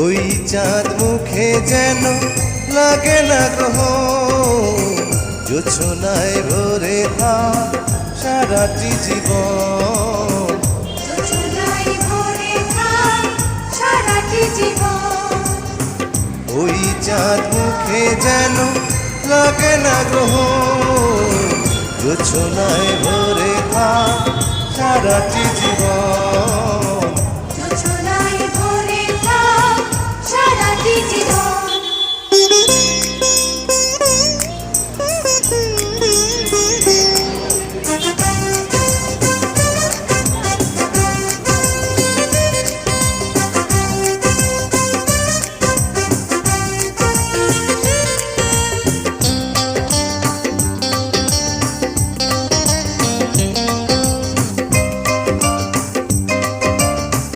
ওই চাঁদ মুখে যেন লাগে না গ্রহ, জোছনায় ভরে থাক সারাটি জীবন। ওই চাঁদ মুখে যেন লাগে না গ্রহ, জোছনায় ভরে থাক সারাটি জীবন।